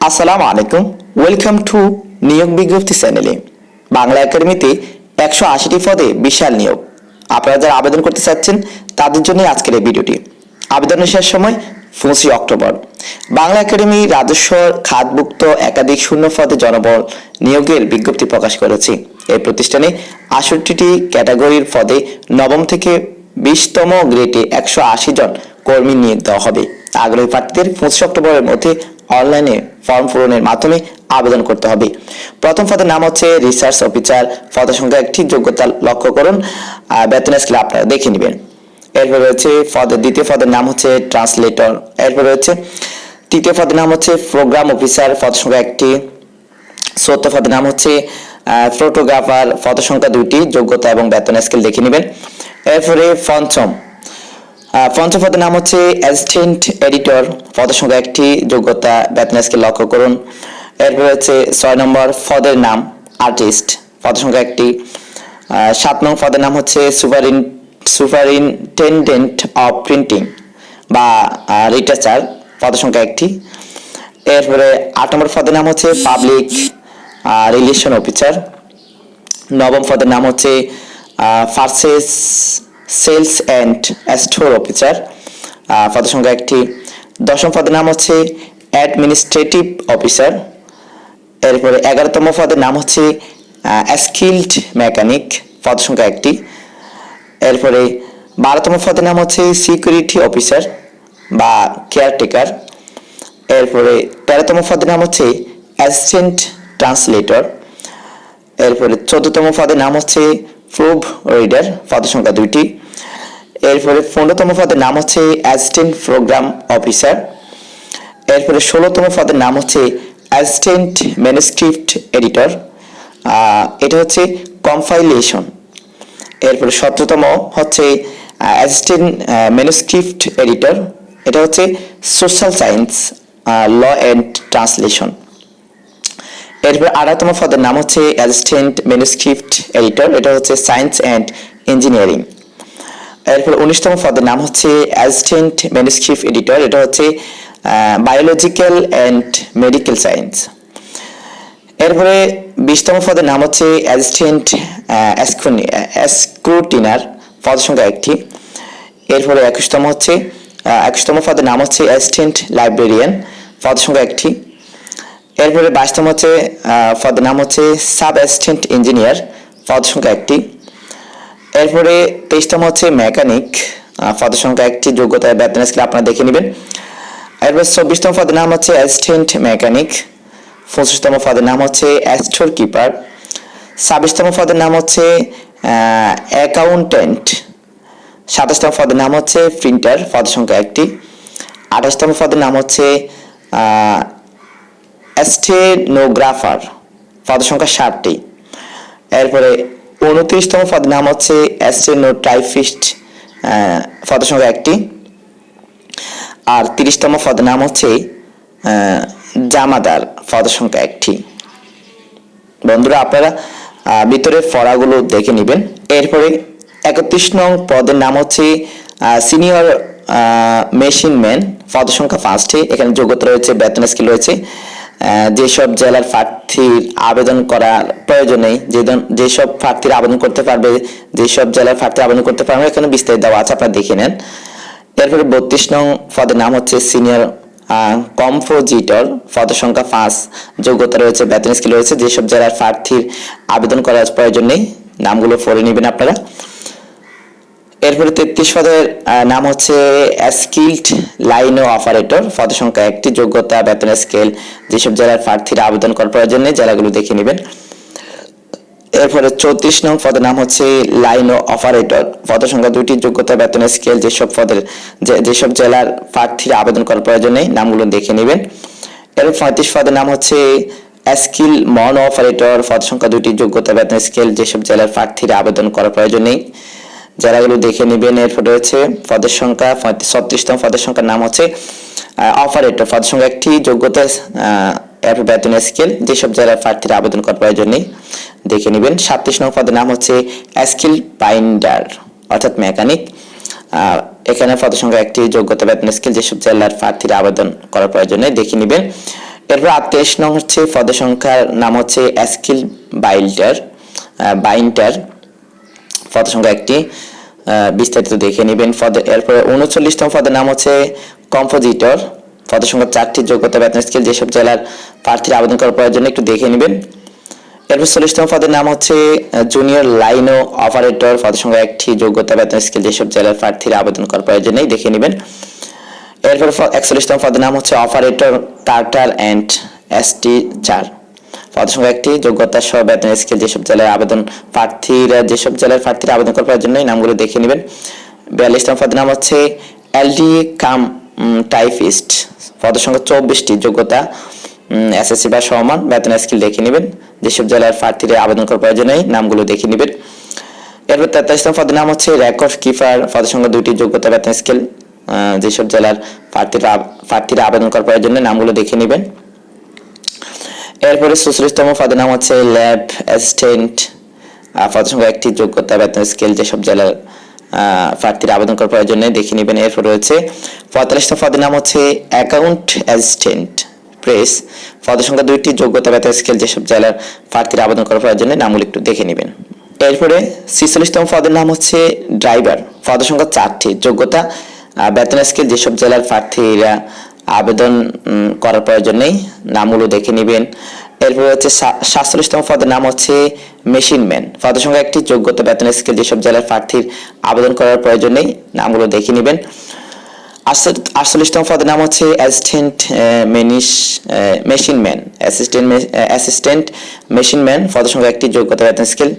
আসসালামু আলাইকুম, welcome to নিয়োগ বিজ্ঞপ্তি চ্যানেলে। বাংলা একাডেমিতে 180টি পদে বিশাল নিয়োগ। আপনারা যারা আবেদন করতে চাচ্ছেন তাদের জন্য আজকের এই ভিডিওটি। আবেদনের শেষ সময় 25 অক্টোবর। বাংলা একাডেমি রাজস্ব খাতভুক্ত একাধিক শূন্য পদে জনবল নিয়োগের বিজ্ঞপ্তি প্রকাশ করেছে। এই প্রতিষ্ঠানে 68টি ক্যাটাগরির পদে নবম থেকে 20তম গ্রেডে 180 জন কর্মী নিয়োগ দেওয়া হবে। আগ্রহী প্রার্থীদের 25 অক্টোবরের মধ্যে অনলাইনে ফর্ম পূরণের মাধ্যমে আবেদন করতে হবে। প্রথম পদের নাম হচ্ছে রিসার্চ অফিসার, পদ সংখ্যা একটি, যোগ্যতা লক্ষ্য করুন, বেতন স্কেল আপনারা দেখে নেবেন। এরপর রয়েছে দ্বিতীয় পদের নাম হচ্ছে ট্রান্সলেটর। এরপর রয়েছে তৃতীয় পদের নাম হচ্ছে প্রোগ্রাম অফিসার, পদ সংখ্যা একটি। চতুর্থ পদের নাম হচ্ছে ফটোগ্রাফার, পদ সংখ্যা 2টি, যোগ্যতা এবং বেতন স্কেল দেখে নেবেন। এরপরে পঞ্চম পদের নাম হচ্ছে অ্যাসিস্ট্যান্ট এডিটর, পদের সংখ্যা একটি, যোগ্যতা বেতন স্কেল লক্ষ্য করুন। এরপর হচ্ছে 6 নম্বর পদের নাম আর্টিস্ট, পদের সংখ্যা একটি। 7 নং পদের নাম হচ্ছে সুপারিনটেন্ডেন্ট অফ প্রিন্টিং বা রিটার্চার, পদের সংখ্যা একটি। এরপরে 8 নম্বর পদের নাম হচ্ছে পাবলিক রিলেশন অফিসার। 9ম পদের নাম হচ্ছে purchase sales and store officer, পদের সংখ্যা একটি। 10ম পদের নাম হচ্ছে অ্যাডমিনিস্ট্রেটিভ অফিসার। এরপরে 11তম পদের নাম হচ্ছে স্কিলড মেকানিক, পদ সংখ্যা একটি। এরপরে 12তম পদের নাম হচ্ছে সিকিউরিটি অফিসার বা কেয়ারটেকার। এরপরে 13তম পদের নাম হচ্ছে অ্যাসিস্ট্যান্ট ট্রান্সলেটর। এরপরে 14তম পদের নাম হচ্ছে প্রুফ রিডার, পদের সংখ্যা 2টি। এরপরে 15তম পদের নাম হচ্ছে অ্যাসিস্ট্যান্ট প্রোগ্রাম অফিসার। এরপরে 16তম পদের নাম হচ্ছে অ্যাসিস্ট্যান্ট ম্যানুস্ক্রিপ্ট এডিটর, এটা হচ্ছে কম্পাইলেশন। এরপরে 17তম হচ্ছে অ্যাসিস্ট্যান্ট ম্যানুস্ক্রিপ্ট এডিটর, এটা হচ্ছে social science, law and translation. এরপর 18তম পদের নাম হচ্ছে অ্যাসিস্ট্যান্ট ম্যানুস্ক্রিপ্ট এডিটর, এটা হচ্ছে সায়েন্স অ্যান্ড ইঞ্জিনিয়ারিং। এরপর 19তম পদের নাম হচ্ছে অ্যাসিস্ট্যান্ট ম্যানুস্ক্রিপ্ট এডিটর, এটা হচ্ছে বায়োলজিক্যাল অ্যান্ড মেডিকেল সায়েন্স। এরপরে 20তম পদের নাম হচ্ছে অ্যাসিস্ট্যান্ট স্ক্রুটিনার, পদ সংখ্যা একটি। এরপরে 21তম পদের নাম হচ্ছে অ্যাসিস্ট্যান্ট লাইব্রেরিয়ান, পদ সংখ্যা একটি। এরপরে 22তম পদের নাম হচ্ছে সাব অ্যাসিস্ট্যান্ট ইঞ্জিনিয়ার, পদ সংখ্যা একটি। এরপরে 23তম হচ্ছে মেকানিক, পদ সংখ্যা একটি, যোগ্যতা বেতন স্কেল আপনারা দেখে নেবেন। এরপর 24তম পদের নাম হচ্ছে অ্যাসিস্ট্যান্ট মেকানিক। 25তম পদের নাম হচ্ছে স্টোর কিপার। 26তম পদের নাম হচ্ছে অ্যাকাউন্ট্যান্ট। 27তম পদের নাম হচ্ছে প্রিন্টার, পদ সংখ্যা একটি। 28তম পদের নাম হচ্ছে স্টেনোগ্রাফার, পদ সংখ্যা 60টি। এরপরে 29তম পদের নাম হচ্ছে স্টেনোটাইপিস্ট, পদ সংখ্যা একটি। আর 30তম পদের নাম হচ্ছে জামাদার, পদ সংখ্যা একটি। বন্ধুরা, আপনারা ভিতরের পড়াগুলো দেখে নেবেন। এরপরে 31 নং পদের নাম হচ্ছে সিনিয়র মেশিন ম্যান, পদ সংখ্যা 5টি। এখানে যোগ্যতা রয়েছে, বেতন স্কেল রয়েছে। যেসব জেলার প্রার্থীর আবেদন করার প্রয়োজন নেই, যেসব প্রার্থীরা আবেদন করতে পারবে, যেসব জেলার প্রার্থী আবেদন করতে পারবে, এখানে বিস্তারিত দেওয়া আছে, আপনারা দেখে নেন। এরপরে 32 নং পদের নাম হচ্ছে সিনিয়র কম্পোজিটর, পদ সংখ্যা 5, যোগ্যতা রয়েছে, বেতন স্কেল রয়েছে। যেসব জেলার প্রার্থীর আবেদন করার প্রয়োজন নেই, নামগুলো পড়ে নেবেন আপনারা। এরপরে 33 পদের নাম হচ্ছে স্কিলড লাইনো অপারেটর, পদ সংখ্যা একটি, যোগ্যতা বেতন স্কেল। যেসব জেলার প্রার্থীরা আবেদন করার প্রয়োজন নেই, জেলাগুলো দেখে নেবেন। এরপরে 34 নং পদের নাম হচ্ছে লাইনো অপারেটর, পদ সংখ্যা 2টি, যোগ্যতা বেতন স্কেল। যেসব জেলার প্রার্থীরা আবেদন করার প্রয়োজন নেই, নামগুলো দেখে নেবেন। এরপর 35 পদের নাম হচ্ছে স্কিল মন অপারেটর, পদ সংখ্যা 2টি, যোগ্যতা বেতন স্কেল। যেসব জেলার প্রার্থীরা আবেদন করার প্রয়োজন নেই, জেলাগুলো দেখে নেবেন। এরপর রয়েছে পদের সংখ্যা 36তম পদের সংখ্যার নাম হচ্ছে অপারেটর, পদ সংখ্যা একটি, যোগ্যতা এরপর বেতন স্কেল। যেসব জেলার প্রার্থীরা আবেদন করার প্রয়োজন নেই, দেখে নেবেন। 37 নং পদের নাম হচ্ছে স্কিল বাইন্ডার অর্থাৎ মেকানিক, এখানে পদ সংখ্যা একটি, যোগ্যতা বেতন স্কেল। যেসব জেলার প্রার্থীরা আবেদন করার প্রয়োজন নেই, দেখে নেবেন। এরপর 28 নং হচ্ছে পদের সংখ্যার নাম হচ্ছে স্কিল বাইন্ডার, পদের সংখ্যা একটি, বিস্তারিত দেখে নেবেন। এরপর 39তম পদের নাম হচ্ছে কম্পোজিটর, পদের সংখ্যা 4টি, যোগ্যতা বেতন স্কেল যেসব জেলার প্রার্থীরা আবেদন করার প্রয়োজন একটু দেখে নেবেন। এরপর 40তম পদের নাম হচ্ছে জুনিয়র লাইনো অপারেটর, পদের সংখ্যা 1টি, যোগ্যতা বেতন স্কেল যেসব জেলার প্রার্থীরা আবেদন করার প্রয়োজন নেই দেখে নেবেন। এরপর 41তম পদের নাম হচ্ছে অপারেটর কার্টার অ্যান্ড স্টিচার, পদের সংখ্যা 1টি, যোগ্যতা সহ বেতন স্কেল যেসব জেলার প্রার্থীরা আবেদন করার প্রয়োজন নেই নামগুলো দেখে নেবেন। 42তম পদের নাম হচ্ছে এলডি কাম টাইপিস্ট, পদের সংখ্যা 24টি, যোগ্যতা এসএসসি বা সমান, বেতন স্কেল দেখে নেবেন। যেসব জেলার প্রার্থীরা আবেদন করার প্রয়োজন নেই নামগুলো দেখে নেবেন। এরপর 43তম পদের নাম হচ্ছে রেকর্ড কিপার, পদের সংখ্যা 2টি, যোগ্যতা বেতন স্কেল যেসব জেলার প্রার্থীরা আবেদন করার প্রয়োজন নেই নামগুলো দেখে নেবেন। এরপরে 44তম পদের নাম হচ্ছে ল্যাব অ্যাসিস্ট্যান্ট, পদের সংখ্যা 1টি, যোগ্যতা বেতন স্কেল যেসব জেলার প্রার্থীরা আবেদন করার প্রয়োজন নেই দেখে নেবেন। এরপর রয়েছে 45তম পদের নাম হচ্ছে অ্যাকাউন্ট অ্যাসিস্ট্যান্ট প্রেস, পদের সংখ্যা 2টি, যোগ্যতা বেতন স্কেল যেসব জেলার প্রার্থীরা আবেদন করার প্রয়োজন নেই নামগুলো একটু দেখে নেবেন। এরপরে 46তম পদের নাম হচ্ছে ড্রাইভার, পদের সংখ্যা 4টি, যোগ্যতা বেতন স্কেল যেসব জেলার প্রার্থীরা আবেদন করার প্রয়োজন নেই নামগুলো দেখে নেবেন। এরপর হচ্ছে 47তম পদের নাম হচ্ছে মেশিনম্যান, পদের সংখ্যা 1টি, যোগ্যতা বেতন স্কেল যেসব জেলার প্রার্থীর আবেদন করার প্রয়োজন নেই নামগুলো দেখে নেবেন। 48তম পদের নাম হচ্ছে অ্যাসিস্ট্যান্ট মেশিনম্যান, পদের সংখ্যা 1টি, যোগ্যতা বেতন স্কেল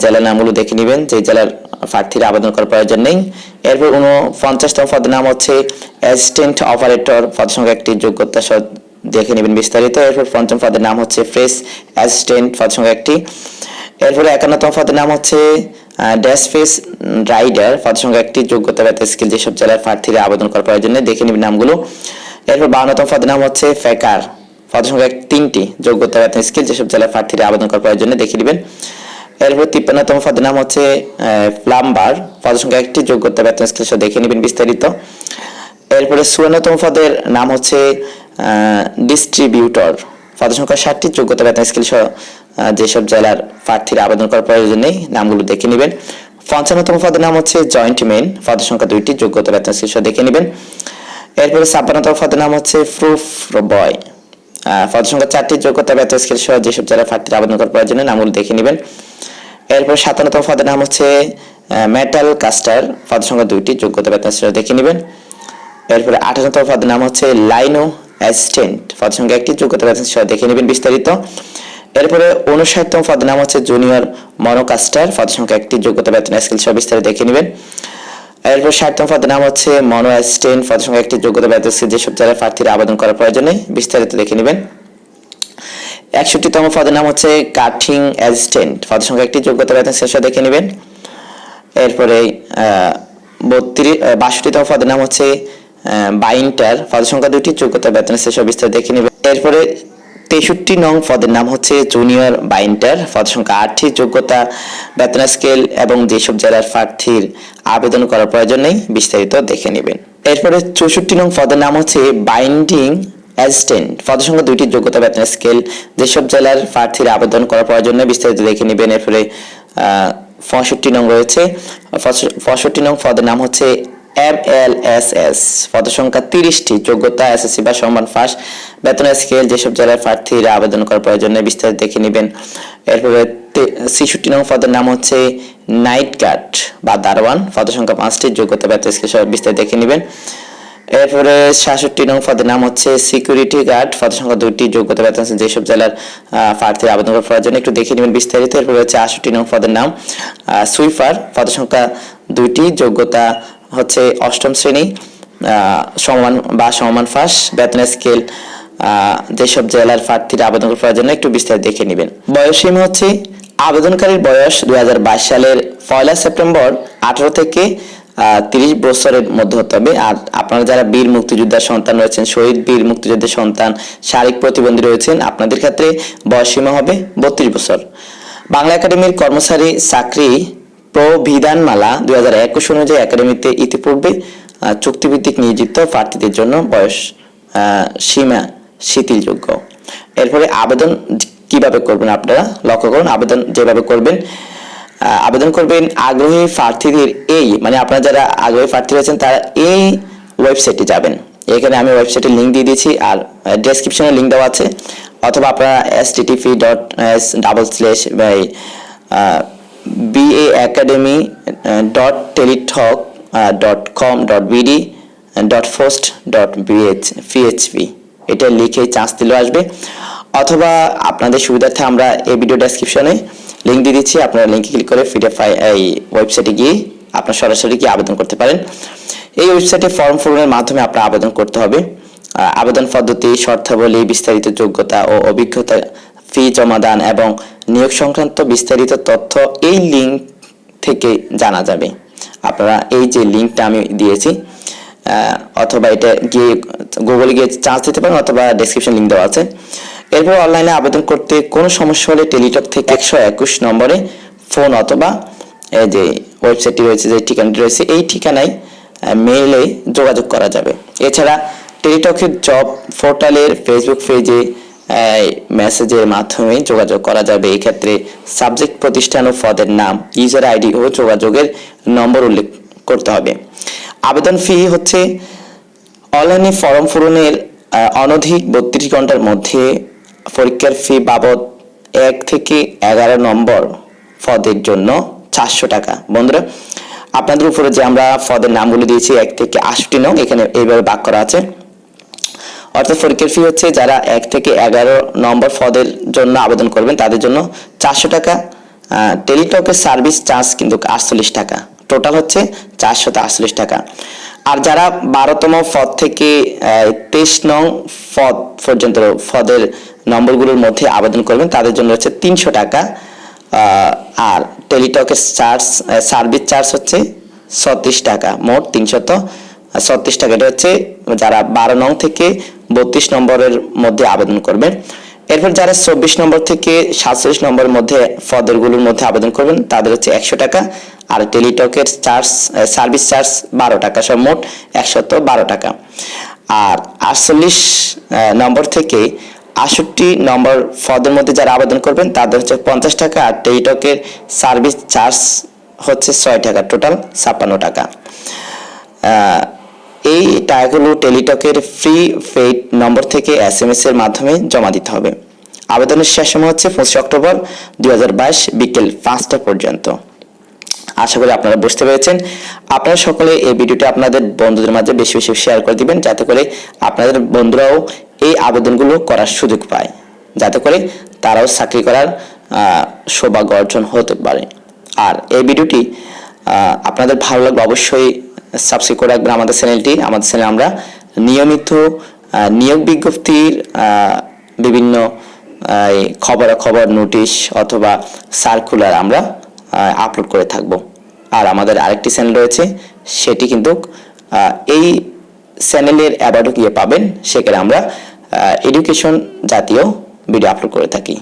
জেলার নামগুলো দেখে নেবেন যে জেলার প্রার্থীরা আবেদন করার প্রয়োজন নেই। এরপর 49তম পদের নাম হচ্ছে অ্যাসিস্ট্যান্ট অপারেটর, পদের সংখ্যা 1টি, যোগ্যতা সহ দেখে নেবেন বিস্তারিত। এরপর 5ম পদের নাম হচ্ছে ফ্রেশ অ্যাসিস্ট্যান্ট, পদের সংখ্যা 1টি। এরপরে 51তম পদের নাম হচ্ছে ড্যাশফেস রাইডার, পদের সংখ্যা 1টি, যোগ্যতা বেতন স্কেল যেসব জেলার প্রার্থীরা আবেদন করার প্রয়োজন নেই দেখে নেবেন নামগুলো। এরপর 52তম পদের নাম হচ্ছে ফেকার, পদের সংখ্যা 3টি, যোগ্যতা বেতন স্কেল যেসব জেলার প্রার্থীরা আবেদন করার প্রয়োজন নেই দেখে নেবেন। এরপর 53তম পদের নাম হচ্ছে প্লাম্বার, পদের সংখ্যা 1টি, যোগ্যতা বেতন স্কেল সহ দেখে নেবেন বিস্তারিত। এরপরে 54তম পদের নাম হচ্ছে ডিস্ট্রিবিউটর, পদের সংখ্যা 60টি, যোগ্যতা বেতন স্কেল সহ যেসব জেলার প্রার্থীরা আবেদন করার প্রয়োজন নেই নামগুলো দেখে নেবেন। 55তম পদের নাম হচ্ছে জয়েন্টম্যান, পদের সংখ্যা 2টি, যোগ্যতা বেতন স্কেল সহ দেখে নেবেন। এরপরে 56তম পদের নাম হচ্ছে প্রুফ বয়, পদের সংখ্যা 4টি, যোগ্যতা বেতন স্কেল সহ যেসব জেলার প্রার্থীরা আবেদন করার প্রয়োজন নেই নামগুলো দেখে নেবেন। এরপর 57তম পদের নাম হচ্ছে মেটাল কাস্টার, পদের সংখ্যা 2টি, যোগ্যতা বেতন স্কেল দেখে নেবেন। এরপরে 58তম পদের নাম হচ্ছে লাইনো অ্যাসিস্ট্যান্ট, পদের সংখ্যা 1টি, যোগ্যতা বেতন সহ দেখে নেবেন বিস্তারিত। এরপরে 59তম পদের নাম হচ্ছে জুনিয়র মনোকাস্টার, পদের সংখ্যা 1টি, যোগ্যতা বেতন স্কেল সহ বিস্তারিত দেখে নেবেন। এরপর 60তম পদের নাম হচ্ছে মনো অ্যাসিস্ট্যান্ট, পদের সংখ্যা 1টি, যোগ্যতা বেতন স্কেল যেসব জেলার প্রার্থীরা আবেদন করার প্রয়োজন নেই বিস্তারিত দেখে নেবেন। 61তম পদের নাম হচ্ছে কাটিং অ্যাসিস্ট্যান্ট, পদের সংখ্যা 1টি, যোগ্যতা বেতন স্কেল সহ দেখে নেবেন। এরপরে 62তম পদের নাম হচ্ছে বাইন্টার, পদের সংখ্যা 2টি, যোগ্যতা বেতন স্কেল সহ বিস্তারিত দেখে নেবেন। এরপরে 63 নং পদের নাম হচ্ছে জুনিয়র বাইন্টার, পদের সংখ্যা 8টি, যোগ্যতা বেতন স্কেল এবং যেসব জেলার প্রার্থীর আবেদন করার প্রয়োজন নেই বিস্তারিত দেখে নেবেন। এরপরে 64 নং পদের নাম হচ্ছে বাইন্ডিং অ্যাসিস্ট্যান্ট, পদের সংখ্যা 2টি, যোগ্যতা বেতন স্কেল যেসব জেলার প্রার্থীর আবেদন করার প্রয়োজন নেই বিস্তারিত দেখে নেবেন। এরপরে 65 নং রয়েছে, 65 নং পদের নাম হচ্ছে MLS, পদের সংখ্যা 30টি, যোগ্যতা এসএসসি বা সমান পাস, বেতন স্কেল যেসব জেলার প্রার্থীরা আবেদন করার প্রয়োজন নেই বিস্তারিত দেখে নেবেন। এরপরে 66 নং পদের নাম হচ্ছে নাইট গার্ড বা দারোয়ান, পদের সংখ্যা 5টি, যোগ্যতা বেতন স্কেল সহ বিস্তারিত দেখে নেবেন। এরপরে 66 নং পদের নাম হচ্ছে সিকিউরিটি গার্ড, পদের সংখ্যা 2টি, যোগ্যতা বেতন যেসব জেলার প্রার্থীর আবেদন করার প্রয়োজন একটু দেখে নেবেন বিস্তারিত। এরপরে হচ্ছে 68 নং পদের নাম সুইপার, পদের সংখ্যা 2টি, যোগ্যতা হচ্ছে 8ম শ্রেণী সমান বা সমান পাস, বেতন স্কেল যেসব জেলার প্রার্থীরা আবেদন করার প্রয়োজন একটু বিস্তারিত দেখে নেবেন। বয়সসীমা হচ্ছে আবেদনকারীর বয়স 2022 সালের 1 সেপ্টেম্বর 18 থেকে 30 বছরের মধ্যে হতে হবে। আর আপনারা যারা বীর মুক্তিযোদ্ধার সন্তান রয়েছেন, শহীদ বীর মুক্তিযোদ্ধার সন্তান, শারীরিক প্রতিবন্ধী রয়েছেন, আপনাদের ক্ষেত্রে বয়সসীমা হবে 32 বছর। বাংলা একাডেমির কর্মচারী চাকরি প্রবিধানমালা 2021 অনুযায়ী একাডেমিতে ইতিপূর্বে চুক্তিভিত্তিক নিয়োজিত প্রার্থীদের জন্য বয়স শিথিলযোগ্য। এরপরে আবেদন কিভাবে করবেন আপনারা লক্ষ্য করুন। আবেদন যেভাবে করবেন, আবেদন করবেন আগ্রহী প্রার্থীদের মানে আপনারা যারা আগ্রহী প্রার্থী রয়েছেন তারা এই ওয়েবসাইটে যাবেন। এখানে আমি ওয়েবসাইটের লিঙ্ক দিয়ে দিয়েছি, আর ডেসক্রিপশনে লিঙ্ক দেওয়া আছে, অথবা আপনারা http://baacademy.teletalk.com.bd.post.php এটা লিখে চান্স দিলেও আসবে, অথবা আপনাদের সুবিধার্থে আমরা এই ভিডিও ডেসক্রিপশনে লিঙ্ক দিয়ে দিচ্ছি, আপনারা লিঙ্কে ক্লিক করে এই ওয়েবসাইটে গিয়ে আপনারা সরাসরি গিয়ে আবেদন করতে পারেন। এই ওয়েবসাইটে ফর্ম পূরণের মাধ্যমে আপনার আবেদন করতে হবে। আবেদন পদ্ধতি, শর্তাবলী, বিস্তারিত যোগ্যতা ও অভিজ্ঞতা, ফি জমাদান এবং নিয়োগ সংক্রান্ত বিস্তারিত তথ্য এই লিঙ্ক থেকে জানা যাবে। আপনারা এই যে লিঙ্কটা আমি দিয়েছি, অথবা এটা গিয়ে গুগলে গিয়ে চার্জ দিতে পারেন, অথবা ডেসক্রিপশন লিঙ্ক দেওয়া আছে। এরপর অনলাইনে আবেদন করতে কোনো সমস্যা হলে টেলিটক থেকে 121 নম্বরে ফোন অথবা এই যে ওয়েবসাইটটি রয়েছে, যে ঠিকানাটি রয়েছে, এই ঠিকানায় মেইলে যোগাযোগ করা যাবে। এছাড়া টেলিটকের জব পোর্টালের ফেসবুক পেজে মেসেজের মাধ্যমে যোগাযোগ করা যাবে। এই ক্ষেত্রে সাবজেক্ট প্রতিষ্ঠান ও পদের নাম, ইউজার আইডি ও যোগাযোগের নম্বর উল্লেখ করতে হবে। আবেদন ফি হচ্ছে অনলাইনে ফর্ম পূরণের অনধিক 32 ঘন্টার মধ্যে পরীক্ষার ফি বাবদ 1 থেকে 11 নম্বর পদের জন্য 400 টাকা। বন্ধুরা, আপনাদের উপরে যে আমরা পদের নামগুলো দিয়েছি 1 থেকে 68 নং, এখানে এইভাবে ভাগ করা আছে। অর্থাৎ পরীক্ষার ফি হচ্ছে যারা 1 থেকে 11 নম্বর পদের জন্য আবেদন করবেন তাদের জন্য 400 টাকা। টেলিটকের সার্ভিস চার্জ কিন্তু 48 টাকা, টোটাল হচ্ছে 448 টাকা। আর যারা 12তম পদ থেকে 23 নং পদ পর্যন্ত পদের নম্বরগুলোর মধ্যে আবেদন করবেন তাদের জন্য হচ্ছে 300 টাকা। আর টেলিটকের সার্ভিস চার্জ হচ্ছে 36 টাকা, মোট 336 টাকা। এটা হচ্ছে যারা 12 নং থেকে 32 নম্বরের মধ্যে আবেদন করবেন। এরপর যারা 24 নম্বর থেকে 47 নম্বরের মধ্যে পদগুলোর মধ্যে আবেদন করবেন তাদের হচ্ছে 100 টাকা। আর টেলিটকের সার্ভিস চার্জ 12 টাকা, সব মোট 112 টাকা। আর 48 নম্বর থেকে 68 নম্বর পদের মধ্যে যারা আবেদন করবেন তাদের হচ্ছে 50 টাকা। আর টেলিটকের সার্ভিস চার্জ হচ্ছে 6 টাকা, টোটাল 56 টাকা। এই টাকাগুলো টেলিটকের ফ্রি পেইড নম্বর থেকে SMS এর মাধ্যমে জমা দিতে হবে। আবেদনের শেষ সময় হচ্ছে 25 অক্টোবর 2022 বিকেল 5টা পর্যন্ত। আশা করি আপনারা বুঝতে পেরেছেন। আপনারা সকলে এই ভিডিওটি আপনাদের বন্ধুদের মাঝে বেশি বেশি শেয়ার করে দিবেন, যাতে করে আপনাদের বন্ধুরাও এই আবেদনগুলো করার সুযোগ পায়, যাতে করে তারাও চাকরি করার সৌভাগ্য অর্জন হতে পারে। আর এই ভিডিওটি আপনাদের ভালো লাগবে অবশ্যই সাবস্ক্রাইব করে রাখবেন আমাদের চ্যানেলটি। আমাদের চ্যানেলে আমরা নিয়মিত নিয়োগ বিজ্ঞপ্তির বিভিন্ন খবর নোটিশ অথবা সার্কুলার আমরা আপলোড করে থাকব। আর আমাদের আরেকটি চ্যানেল রয়েছে, সেটি কিন্তু এই চ্যানেলের অ্যাবাউটে গিয়ে পাবেন, সেখানে আমরা এডুকেশন জাতীয় ভিডিও আপলোড করে থাকি।